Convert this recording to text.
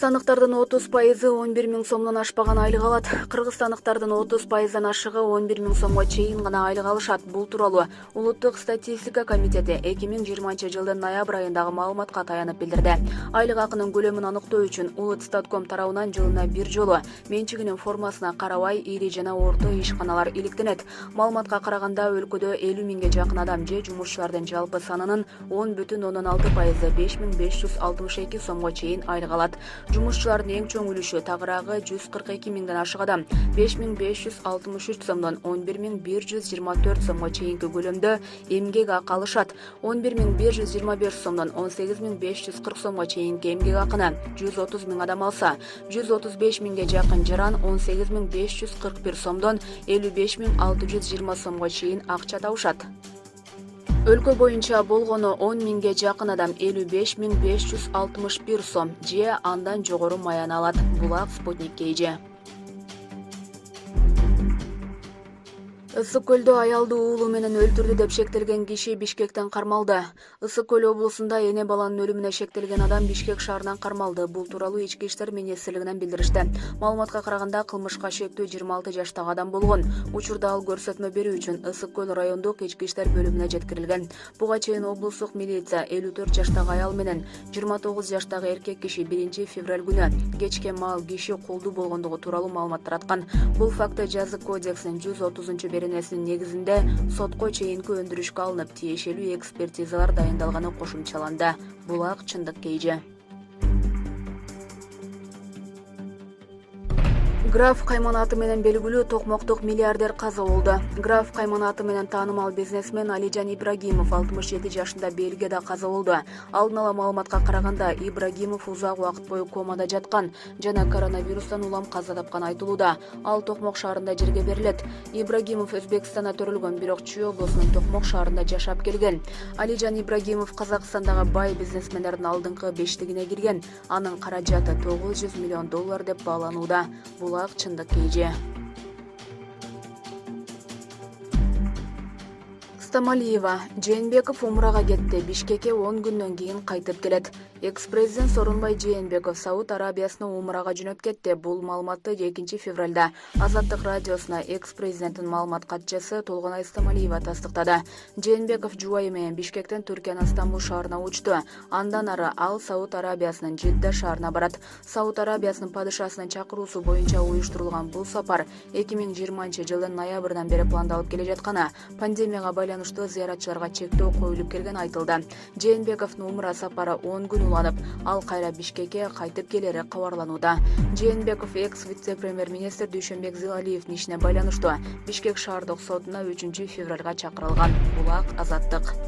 Кыргызстандыктардын 30% 11 миң сомдон ашпаган айлык алат. Кыргызстандыктардын 30%дан ашыгы 11 миң сомго чейин гана айлык алышат. Бул тууралуу Улуттук статистика комитети 2020-жылдын ноябрь айындагы маалыматка таянып билдирди. Айлык акынын көлөмүн аныктоо үчүн Улутстатком тарабынан жылына бир жолу менчигинин формасына карабай ири жана орто ишканалар иликтенет. Маалыматка караганда өлкөдө 50 миңге жакын адам же жумушчулардын жалпы санынын 10,6% 5562 сомго чейин айлык алат. Жумушчулардын эң чоң үлүшү тагыраагы 142 миңден ашык адам 5563 сомдон 11124 сомго чейинки көлөмдө эмгек акы алышат. 11125 сомдон 18540 сомго чейинки эмгек акыны 130 миң адам алса, 135 миңге жакын жаран 18541 сомдон 55620 сомго чейин акча табышат. Өлкө боюнча болгону 10 миңге жакын адам 55561 сом же андан жогору маян алат. Булак Спутник KG. Ысык көлдө аялды уулу менен өлтүрдү деп шектелген киши Бишкектен кармалды. Ысык көл облусунда эне баланын өлүмүнө шектелген адам Бишкек шаарынан кармалды. Бул тууралуу Ички иштер министрлигинен билдиришти. Маалыматка караганда кылмышка шектүү 26 жаштагы адам болгон. Учурда ал көрсөтмө берүү үчүн Ысык көл райондук ички иштер бөлүмүнө жеткирилген. Буга чейин облустук милиция 54 жаштагы аял менен 29 жаштагы эркек киши 1 февраль күнү кечке маал киши кулдуу болгондугу тууралуу маалымат тараткан. Бул факты жазык кодексинин 130 беренесинин негизинде сотко чейинки өндүрүшкө алынып, тиешелүү экспертизалар дайындалганы кошумчаланды. Булак Чындык KG. Граф Кайман аты менен белгилүү токмоктук миллиардер каза болду. Граф Кайман аты менен таанымал бизнесмен Алижан Ибрагимов 67 жашында Бельгияда каза болду. Алдын ала маалыматка караганда Ибрагимов узак убакыт бою комада жаткан жана коронавирустан улам каза тапкан айтылууда. Ал Токмок шаарында жерге берилет. Ибрагимов Өзбекстанда төрөлгөн, бирок Чүй облусунун Токмок шаарында жашап келген. Алижан Ибрагимов Казакстандагы бай бизнесмендердин алдыңкы бештигине кирген. Анын каражаты $900 миллион деп бааланууда. Булак Чындык KG. Стамалиева Жээнбеков умрага кетти. Бишкекке 10 күндөн кийин кайтып келет. Экс-президент Сооронбай Жээнбеков Сауд Арабиясына умрага жөнөп кетти. Бул маалыматты 2 февралда Азаттык радиосуна экс-президенттин маалымат катчысы Толгонай Стамалиева тастыктады. Жээнбеков жубайы менен Бишкектен Түркиянын Стамбул шаарына учту. Андан ары ал Сауд Арабиясынын Жидда шаарына барат. Сауд Арабиясынын падышасынын чакыруусу боюнча уюштурулган бул сапар 2020-жылдын ноябрынан бери пландалып келе жатканы, пандемияга байланыштуу зыяратчыларга чектөө коюлуп келгени айтылды. Жээнбековдун умра сапары 10 күн уланып, ал кайра Бишкекке кайтып келери кабарланууда. Жээнбеков экс-вице-премьер-министр Дүйшөнбек Зилалиевдин ишине байланыштуу Бишкек шаардык сотуна 3 февралга чакырылган. Булак Азаттык.